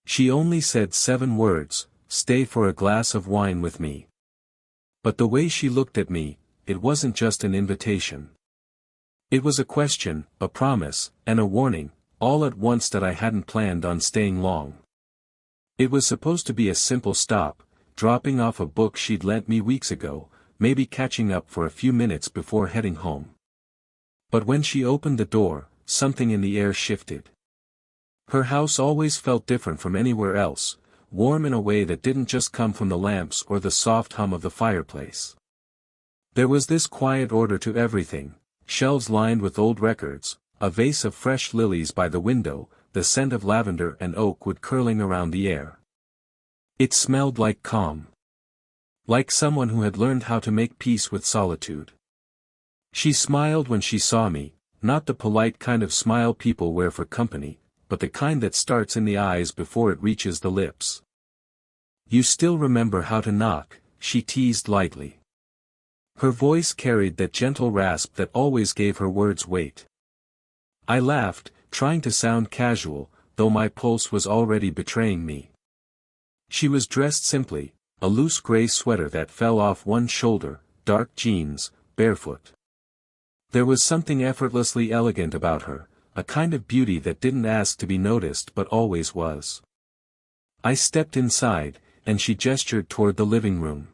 She only said 7 words, "Stay for a glass of wine with me." But the way she looked at me, it wasn't just an invitation. It was a question, a promise, and a warning, all at once that I hadn't planned on staying long. It was supposed to be a simple stop, dropping off a book she'd lent me weeks ago, maybe catching up for a few minutes before heading home. But when she opened the door, something in the air shifted. Her house always felt different from anywhere else, warm in a way that didn't just come from the lamps or the soft hum of the fireplace. There was this quiet order to everything, shelves lined with old records, a vase of fresh lilies by the window, the scent of lavender and oak wood curling around the air. It smelled like calm. Like someone who had learned how to make peace with solitude. She smiled when she saw me, not the polite kind of smile people wear for company, but the kind that starts in the eyes before it reaches the lips. "You still remember how to knock," she teased lightly. Her voice carried that gentle rasp that always gave her words weight. I laughed, trying to sound casual, though my pulse was already betraying me. She was dressed simply, a loose gray sweater that fell off one shoulder, dark jeans, barefoot. There was something effortlessly elegant about her, a kind of beauty that didn't ask to be noticed but always was. I stepped inside, and she gestured toward the living room.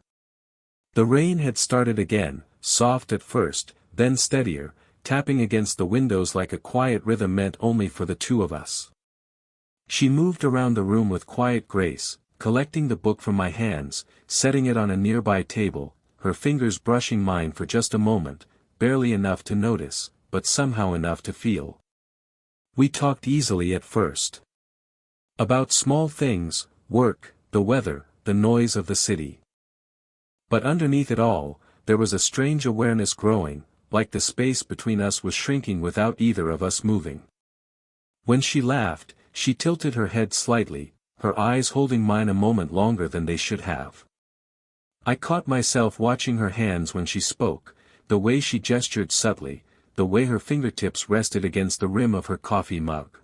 The rain had started again, soft at first, then steadier, tapping against the windows like a quiet rhythm meant only for the two of us. She moved around the room with quiet grace, collecting the book from my hands, setting it on a nearby table, her fingers brushing mine for just a moment, barely enough to notice, but somehow enough to feel. We talked easily at first. About small things, work, the weather, the noise of the city. But underneath it all, there was a strange awareness growing, like the space between us was shrinking without either of us moving. When she laughed, she tilted her head slightly, her eyes holding mine a moment longer than they should have. I caught myself watching her hands when she spoke, the way she gestured subtly, the way her fingertips rested against the rim of her coffee mug.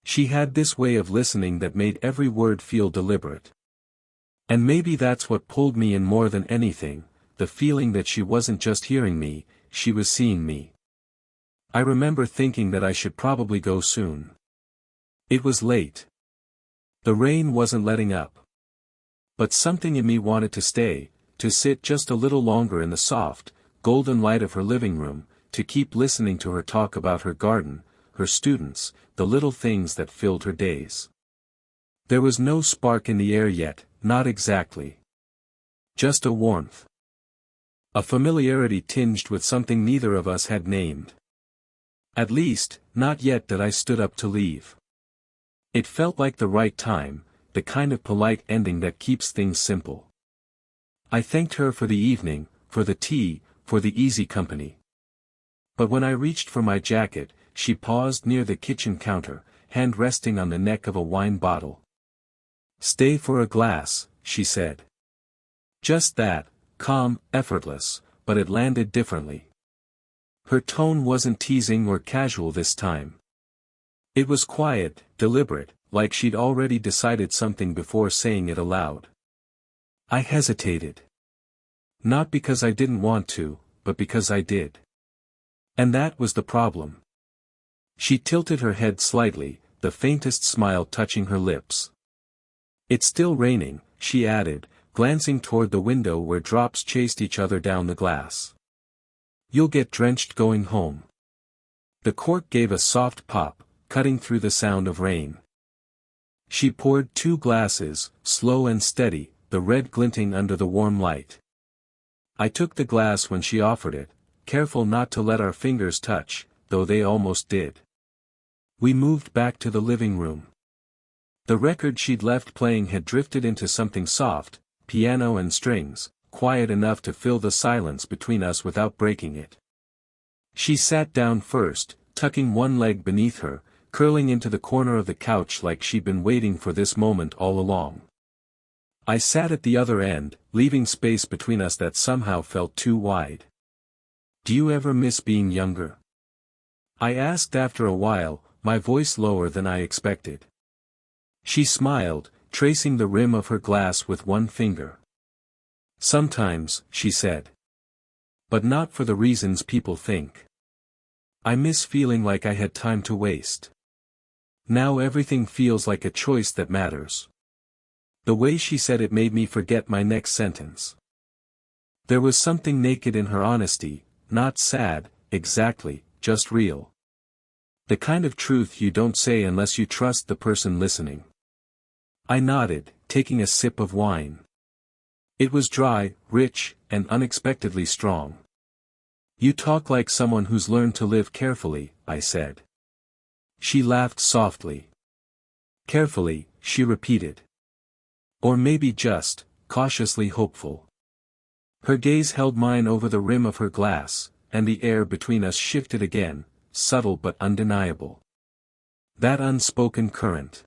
She had this way of listening that made every word feel deliberate. And maybe that's what pulled me in more than anything, the feeling that she wasn't just hearing me, she was seeing me. I remember thinking that I should probably go soon. It was late. The rain wasn't letting up. But something in me wanted to stay, to sit just a little longer in the soft, golden light of her living room, to keep listening to her talk about her garden, her students, the little things that filled her days. There was no spark in the air yet, not exactly. Just a warmth. A familiarity tinged with something neither of us had named. At least, not yet that I stood up to leave. It felt like the right time, the kind of polite ending that keeps things simple. I thanked her for the evening, for the tea, for the easy company. But when I reached for my jacket, she paused near the kitchen counter, hand resting on the neck of a wine bottle. "Stay for a glass," she said. Just that, calm, effortless, but it landed differently. Her tone wasn't teasing or casual this time. It was quiet, deliberate, like she'd already decided something before saying it aloud. I hesitated. Not because I didn't want to, but because I did. And that was the problem. She tilted her head slightly, the faintest smile touching her lips. "It's still raining," she added, glancing toward the window where drops chased each other down the glass. "You'll get drenched going home." The cork gave a soft pop, cutting through the sound of rain. She poured 2 glasses, slow and steady, the red glinting under the warm light. I took the glass when she offered it, careful not to let our fingers touch, though they almost did. We moved back to the living room. The record she'd left playing had drifted into something soft, piano and strings, quiet enough to fill the silence between us without breaking it. She sat down first, tucking one leg beneath her, curling into the corner of the couch like she'd been waiting for this moment all along. I sat at the other end, leaving space between us that somehow felt too wide. "Do you ever miss being younger?" I asked after a while, my voice lower than I expected. She smiled, tracing the rim of her glass with one finger. Sometimes, she said. But not for the reasons people think. I miss feeling like I had time to waste. Now everything feels like a choice that matters. The way she said it made me forget my next sentence. There was something naked in her honesty, not sad, exactly, just real. The kind of truth you don't say unless you trust the person listening. I nodded, taking a sip of wine. It was dry, rich, and unexpectedly strong. You talk like someone who's learned to live carefully, I said. She laughed softly. Carefully, she repeated. Or maybe just, cautiously hopeful. Her gaze held mine over the rim of her glass, and the air between us shifted again, subtle but undeniable. That unspoken current.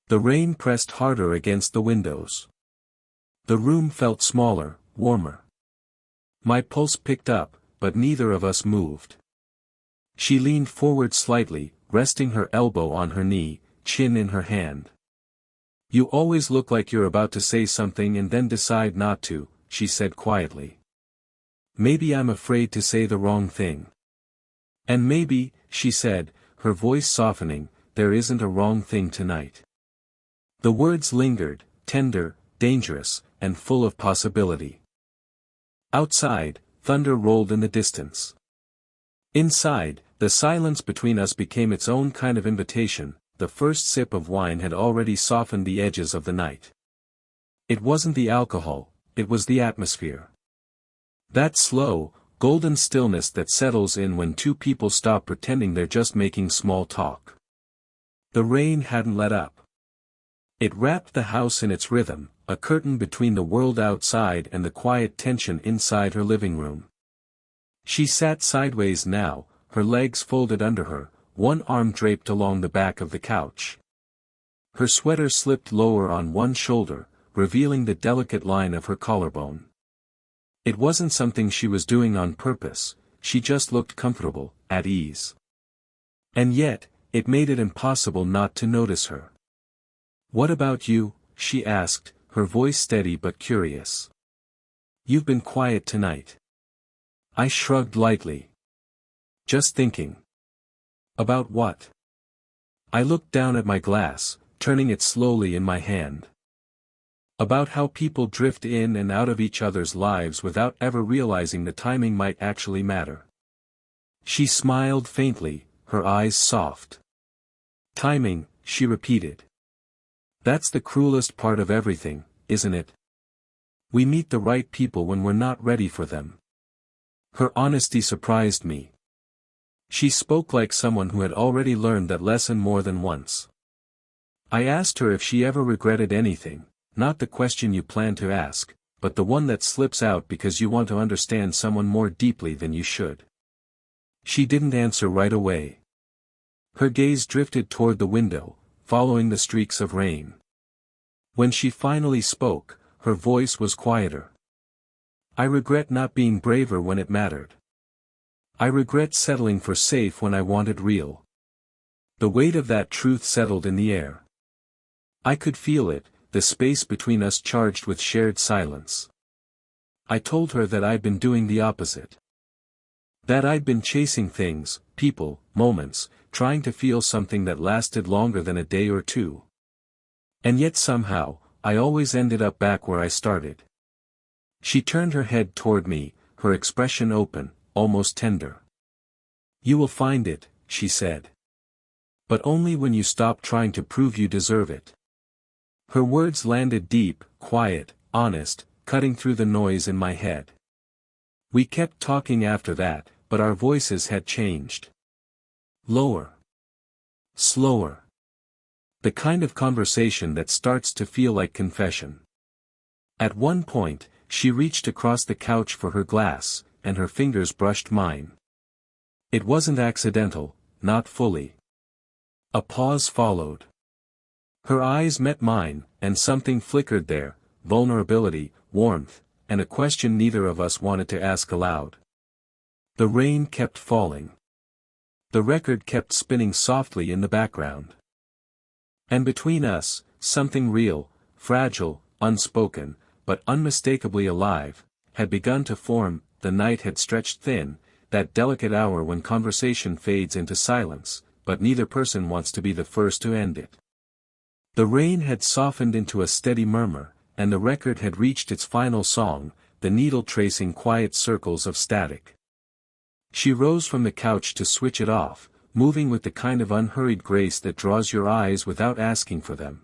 The rain pressed harder against the windows. The room felt smaller, warmer. My pulse picked up, but neither of us moved. She leaned forward slightly, resting her elbow on her knee, chin in her hand. You always look like you're about to say something and then decide not to, she said quietly. Maybe I'm afraid to say the wrong thing. And maybe, she said, her voice softening, there isn't a wrong thing tonight. The words lingered, tender, dangerous, and full of possibility. Outside, thunder rolled in the distance. Inside, the silence between us became its own kind of invitation. The first sip of wine had already softened the edges of the night. It wasn't the alcohol, it was the atmosphere. That slow, golden stillness that settles in when two people stop pretending they're just making small talk. The rain hadn't let up. It wrapped the house in its rhythm, a curtain between the world outside and the quiet tension inside her living room. She sat sideways now, her legs folded under her, one arm draped along the back of the couch. Her sweater slipped lower on one shoulder, revealing the delicate line of her collarbone. It wasn't something she was doing on purpose, she just looked comfortable, at ease. And yet, it made it impossible not to notice her. What about you? She asked, her voice steady but curious. You've been quiet tonight. I shrugged lightly. Just thinking. About what? I looked down at my glass, turning it slowly in my hand. About how people drift in and out of each other's lives without ever realizing the timing might actually matter. She smiled faintly, her eyes soft. Timing, she repeated. That's the cruelest part of everything, isn't it? We meet the right people when we're not ready for them. Her honesty surprised me. She spoke like someone who had already learned that lesson more than once. I asked her if she ever regretted anything, not the question you plan to ask, but the one that slips out because you want to understand someone more deeply than you should. She didn't answer right away. Her gaze drifted toward the window, following the streaks of rain. When she finally spoke, her voice was quieter. I regret not being braver when it mattered. I regret settling for safe when I wanted real. The weight of that truth settled in the air. I could feel it, the space between us charged with shared silence. I told her that I'd been doing the opposite. That I'd been chasing things, people, moments, trying to feel something that lasted longer than a day or two. And yet somehow, I always ended up back where I started. She turned her head toward me, her expression open, almost tender. You will find it, she said. But only when you stop trying to prove you deserve it. Her words landed deep, quiet, honest, cutting through the noise in my head. We kept talking after that, but our voices had changed. Lower. Slower. The kind of conversation that starts to feel like confession. At one point, she reached across the couch for her glass, and her fingers brushed mine. It wasn't accidental, not fully. A pause followed. Her eyes met mine, and something flickered there, vulnerability, warmth, and a question neither of us wanted to ask aloud. The rain kept falling. The record kept spinning softly in the background. And between us, something real, fragile, unspoken, but unmistakably alive, had begun to form. The night had stretched thin, that delicate hour when conversation fades into silence, but neither person wants to be the first to end it. The rain had softened into a steady murmur, and the record had reached its final song, the needle tracing quiet circles of static. She rose from the couch to switch it off, moving with the kind of unhurried grace that draws your eyes without asking for them.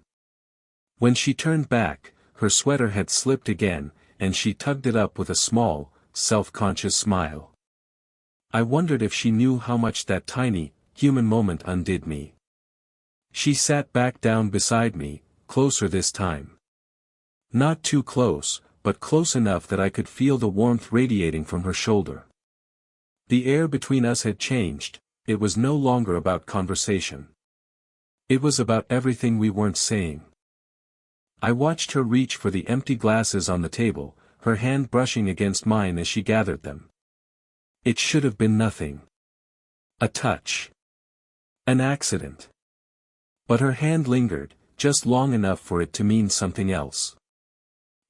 When she turned back, her sweater had slipped again, and she tugged it up with a small, self-conscious smile. I wondered if she knew how much that tiny, human moment undid me. She sat back down beside me, closer this time. Not too close, but close enough that I could feel the warmth radiating from her shoulder. The air between us had changed. It was no longer about conversation. It was about everything we weren't saying. I watched her reach for the empty glasses on the table, her hand brushing against mine as she gathered them. It should have been nothing. A touch. An accident. But her hand lingered, just long enough for it to mean something else.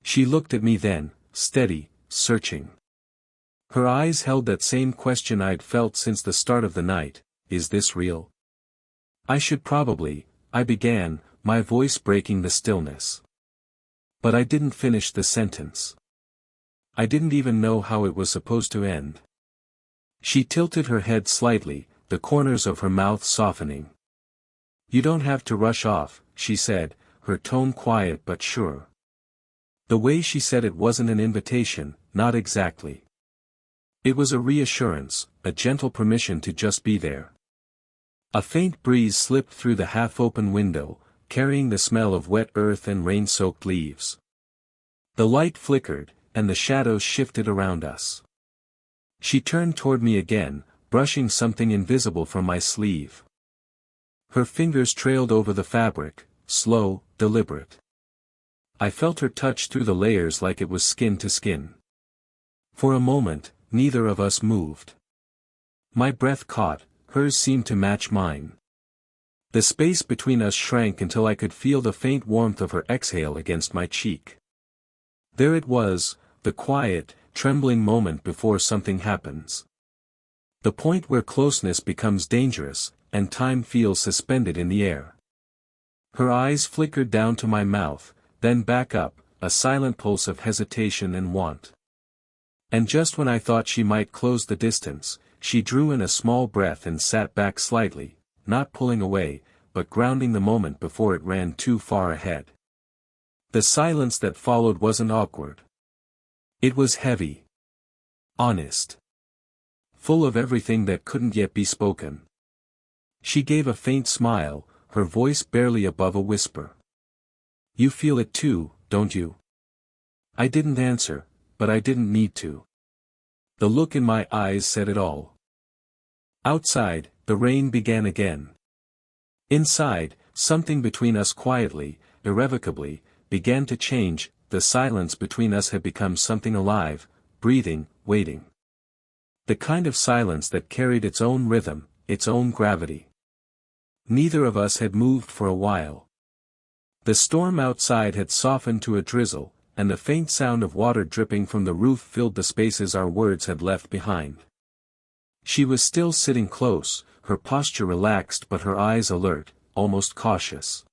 She looked at me then, steady, searching. Her eyes held that same question I'd felt since the start of the night: is this real? I began, my voice breaking the stillness. But I didn't finish the sentence. I didn't even know how it was supposed to end. She tilted her head slightly, the corners of her mouth softening. You don't have to rush off, she said, her tone quiet but sure. The way she said it wasn't an invitation, not exactly. It was a reassurance, a gentle permission to just be there. A faint breeze slipped through the half-open window, carrying the smell of wet earth and rain-soaked leaves. The light flickered, and the shadows shifted around us. She turned toward me again, brushing something invisible from my sleeve. Her fingers trailed over the fabric, slow, deliberate. I felt her touch through the layers like it was skin to skin. For a moment, neither of us moved. My breath caught, hers seemed to match mine. The space between us shrank until I could feel the faint warmth of her exhale against my cheek. There it was, the quiet, trembling moment before something happens. The point where closeness becomes dangerous, and time feels suspended in the air. Her eyes flickered down to my mouth, then back up, a silent pulse of hesitation and want. And just when I thought she might close the distance, she drew in a small breath and sat back slightly, not pulling away, but grounding the moment before it ran too far ahead. The silence that followed wasn't awkward. It was heavy. Honest. Full of everything that couldn't yet be spoken. She gave a faint smile, her voice barely above a whisper. You feel it too, don't you? I didn't answer, but I didn't need to. The look in my eyes said it all. Outside, the rain began again. Inside, something between us quietly, irrevocably, began to change. The silence between us had become something alive, breathing, waiting. The kind of silence that carried its own rhythm, its own gravity. Neither of us had moved for a while. The storm outside had softened to a drizzle, and the faint sound of water dripping from the roof filled the spaces our words had left behind. She was still sitting close, her posture relaxed but her eyes alert, almost cautious.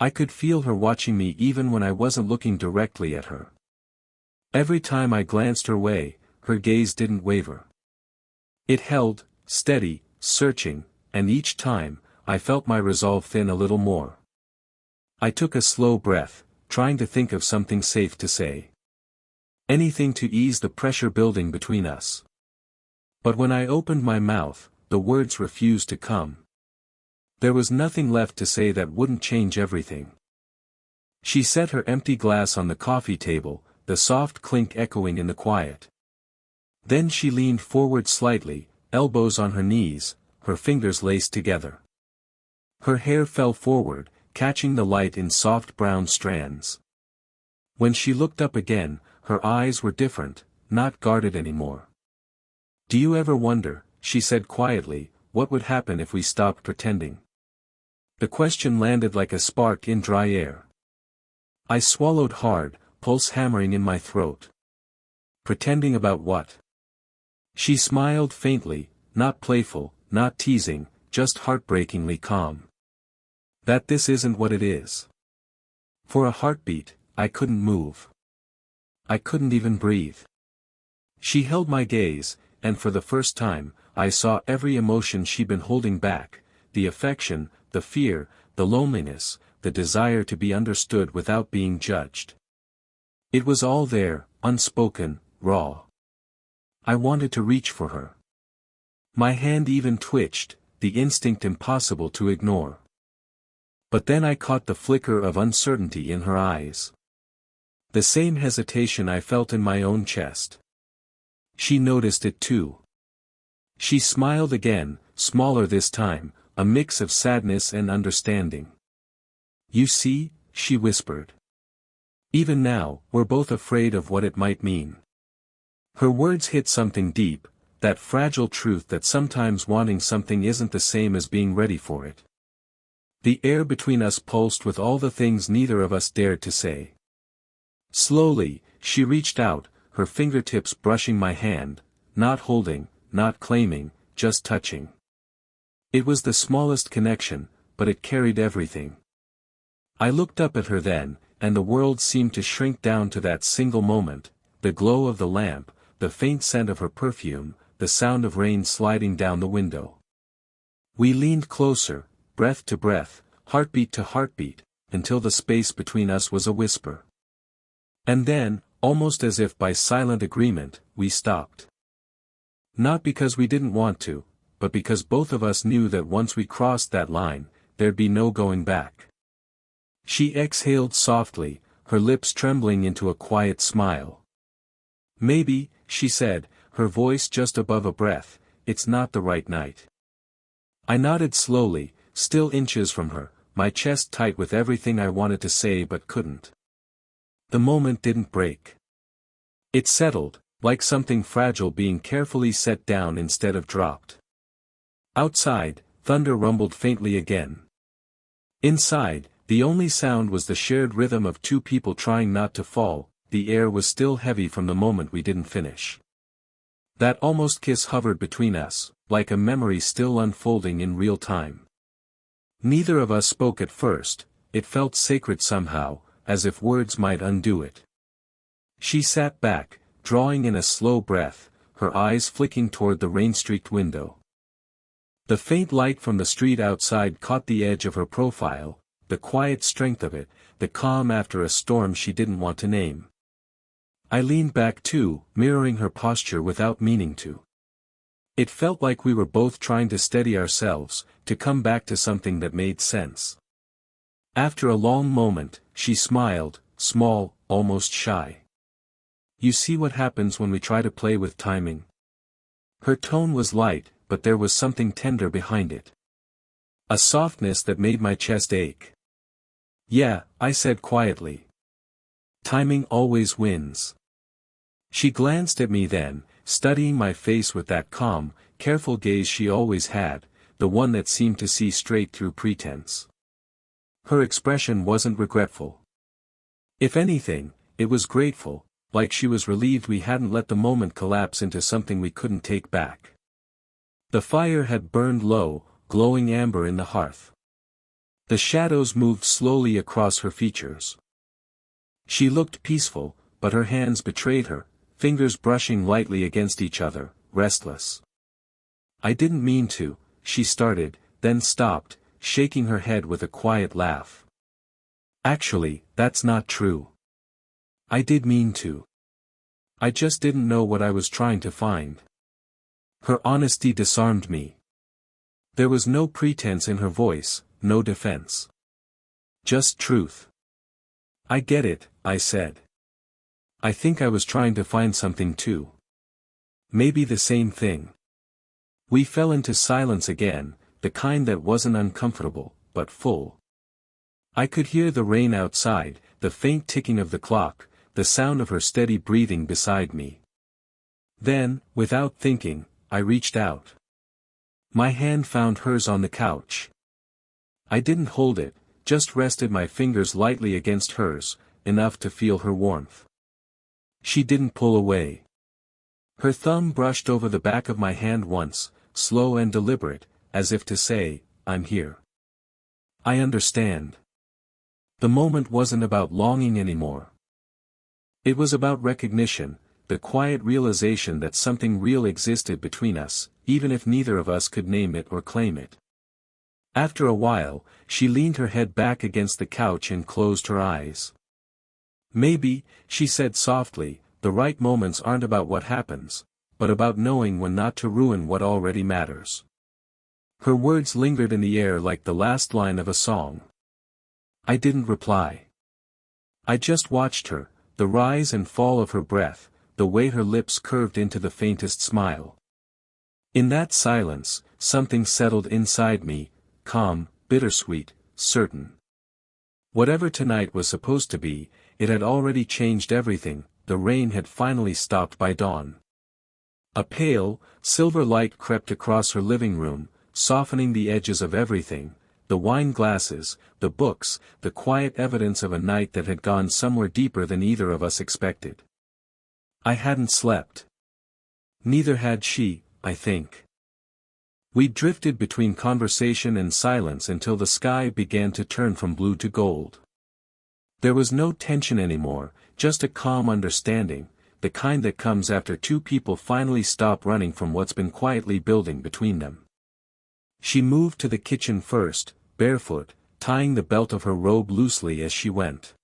I could feel her watching me even when I wasn't looking directly at her. Every time I glanced her way, her gaze didn't waver. It held, steady, searching, and each time, I felt my resolve thin a little more. I took a slow breath, trying to think of something safe to say. Anything to ease the pressure building between us. But when I opened my mouth, the words refused to come. There was nothing left to say that wouldn't change everything. She set her empty glass on the coffee table, the soft clink echoing in the quiet. Then she leaned forward slightly, elbows on her knees, her fingers laced together. Her hair fell forward, catching the light in soft brown strands. When she looked up again, her eyes were different, not guarded anymore. Do you ever wonder, she said quietly, what would happen if we stopped pretending? The question landed like a spark in dry air. I swallowed hard, pulse hammering in my throat. Pretending about what? She smiled faintly, not playful, not teasing, just heartbreakingly calm. That this isn't what it is. For a heartbeat, I couldn't move. I couldn't even breathe. She held my gaze, and for the first time, I saw every emotion she'd been holding back, the affection, the fear, the loneliness, the desire to be understood without being judged. It was all there, unspoken, raw. I wanted to reach for her. My hand even twitched, the instinct impossible to ignore. But then I caught the flicker of uncertainty in her eyes. The same hesitation I felt in my own chest. She noticed it too. She smiled again, smaller this time, a mix of sadness and understanding. You see, she whispered. Even now, we're both afraid of what it might mean. Her words hit something deep, that fragile truth that sometimes wanting something isn't the same as being ready for it. The air between us pulsed with all the things neither of us dared to say. Slowly, she reached out, her fingertips brushing my hand, not holding, not claiming, just touching. It was the smallest connection, but it carried everything. I looked up at her then, and the world seemed to shrink down to that single moment, the glow of the lamp, the faint scent of her perfume, the sound of rain sliding down the window. We leaned closer, breath to breath, heartbeat to heartbeat, until the space between us was a whisper. And then, almost as if by silent agreement, we stopped. Not because we didn't want to, but because both of us knew that once we crossed that line, there'd be no going back. She exhaled softly, her lips trembling into a quiet smile. Maybe, she said, her voice just above a breath, it's not the right night. I nodded slowly, still inches from her, my chest tight with everything I wanted to say but couldn't. The moment didn't break. It settled, like something fragile being carefully set down instead of dropped. Outside, thunder rumbled faintly again. Inside, the only sound was the shared rhythm of two people trying not to fall. The air was still heavy from the moment we didn't finish. That almost kiss hovered between us, like a memory still unfolding in real time. Neither of us spoke at first, it felt sacred somehow, as if words might undo it. She sat back, drawing in a slow breath, her eyes flicking toward the rain-streaked window. The faint light from the street outside caught the edge of her profile, the quiet strength of it, the calm after a storm she didn't want to name. I leaned back too, mirroring her posture without meaning to. It felt like we were both trying to steady ourselves, to come back to something that made sense. After a long moment, she smiled, small, almost shy. You see what happens when we try to play with timing? Her tone was light, but there was something tender behind it. A softness that made my chest ache. Yeah, I said quietly. Timing always wins. She glanced at me then, studying my face with that calm, careful gaze she always had, the one that seemed to see straight through pretense. Her expression wasn't regretful. If anything, it was grateful, like she was relieved we hadn't let the moment collapse into something we couldn't take back. The fire had burned low, glowing amber in the hearth. The shadows moved slowly across her features. She looked peaceful, but her hands betrayed her, fingers brushing lightly against each other, restless. I didn't mean to, she started, then stopped, shaking her head with a quiet laugh. Actually, that's not true. I did mean to. I just didn't know what I was trying to find. Her honesty disarmed me. There was no pretense in her voice, no defense. Just truth. I get it, I said. I think I was trying to find something too. Maybe the same thing. We fell into silence again, the kind that wasn't uncomfortable, but full. I could hear the rain outside, the faint ticking of the clock, the sound of her steady breathing beside me. Then, without thinking, I reached out. My hand found hers on the couch. I didn't hold it, just rested my fingers lightly against hers, enough to feel her warmth. She didn't pull away. Her thumb brushed over the back of my hand once, slow and deliberate, as if to say, "I'm here. I understand." The moment wasn't about longing anymore. It was about recognition, the quiet realization that something real existed between us, even if neither of us could name it or claim it. After a while, she leaned her head back against the couch and closed her eyes. "Maybe," she said softly, "the right moments aren't about what happens, but about knowing when not to ruin what already matters." Her words lingered in the air like the last line of a song. I didn't reply. I just watched her, the rise and fall of her breath, the way her lips curved into the faintest smile. In that silence, something settled inside me, calm, bittersweet, certain. Whatever tonight was supposed to be, it had already changed everything. The rain had finally stopped by dawn. A pale, silver light crept across her living room, softening the edges of everything, the wine glasses, the books, the quiet evidence of a night that had gone somewhere deeper than either of us expected. I hadn't slept. Neither had she, I think. We drifted between conversation and silence until the sky began to turn from blue to gold. There was no tension anymore, just a calm understanding, the kind that comes after two people finally stop running from what's been quietly building between them. She moved to the kitchen first, barefoot, tying the belt of her robe loosely as she went.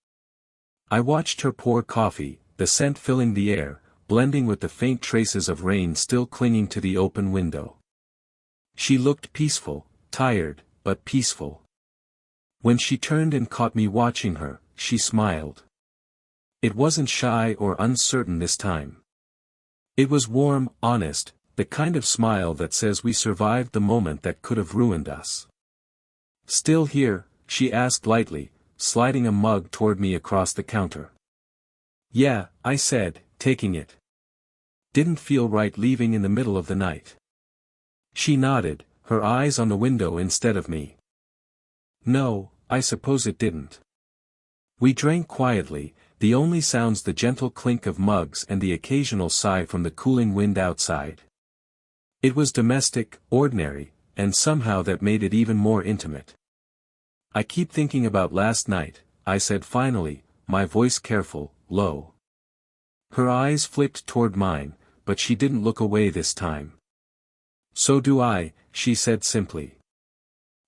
I watched her pour coffee, the scent filling the air, blending with the faint traces of rain still clinging to the open window. She looked peaceful, tired, but peaceful. When she turned and caught me watching her, she smiled. It wasn't shy or uncertain this time. It was warm, honest, the kind of smile that says we survived the moment that could have ruined us. "Still here?" she asked lightly, sliding a mug toward me across the counter. "Yeah," I said, taking it. "Didn't feel right leaving in the middle of the night." She nodded, her eyes on the window instead of me. "No, I suppose it didn't." We drank quietly, the only sounds the gentle clink of mugs and the occasional sigh from the cooling wind outside. It was domestic, ordinary, and somehow that made it even more intimate. "I keep thinking about last night," I said finally, my voice careful, low. Her eyes flicked toward mine, but she didn't look away this time. "So do I," she said simply.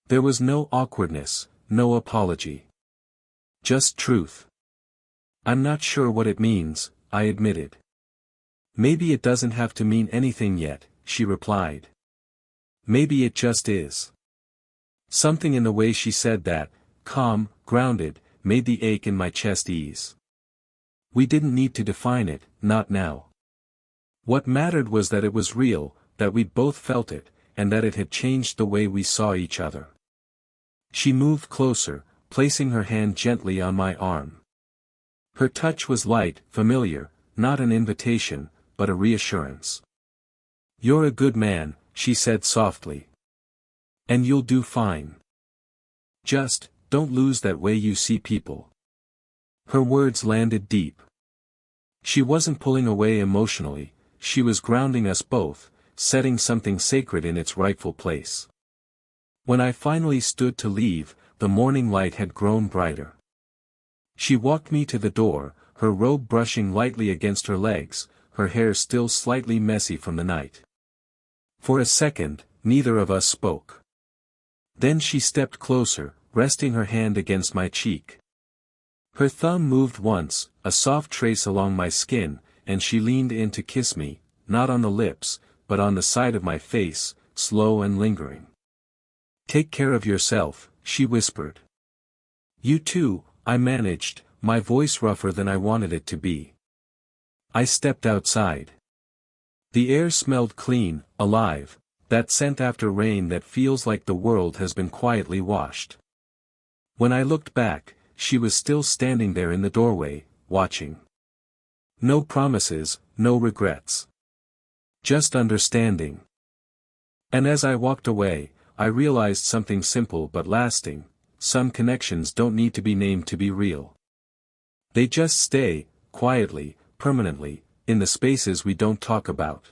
There was no awkwardness, no apology. Just truth. "I'm not sure what it means," I admitted. "Maybe it doesn't have to mean anything yet," she replied. "Maybe it just is." Something in the way she said that, calm, grounded, made the ache in my chest ease. We didn't need to define it, not now. What mattered was that it was real, that we'd both felt it, and that it had changed the way we saw each other. She moved closer, placing her hand gently on my arm. Her touch was light, familiar, not an invitation, but a reassurance. "You're a good man," she said softly. "And you'll do fine. Just, don't lose that way you see people." Her words landed deep. She wasn't pulling away emotionally, she was grounding us both, setting something sacred in its rightful place. When I finally stood to leave, the morning light had grown brighter. She walked me to the door, her robe brushing lightly against her legs, her hair still slightly messy from the night. For a second, neither of us spoke. Then she stepped closer, resting her hand against my cheek. Her thumb moved once, a soft trace along my skin, and she leaned in to kiss me, not on the lips, but on the side of my face, slow and lingering. "Take care of yourself," she whispered. "You too," I managed, my voice rougher than I wanted it to be. I stepped outside. The air smelled clean, alive, that scent after rain that feels like the world has been quietly washed. When I looked back, she was still standing there in the doorway, watching. No promises, no regrets. Just understanding. And as I walked away, I realized something simple but lasting: some connections don't need to be named to be real. They just stay, quietly, permanently, in the spaces we don't talk about.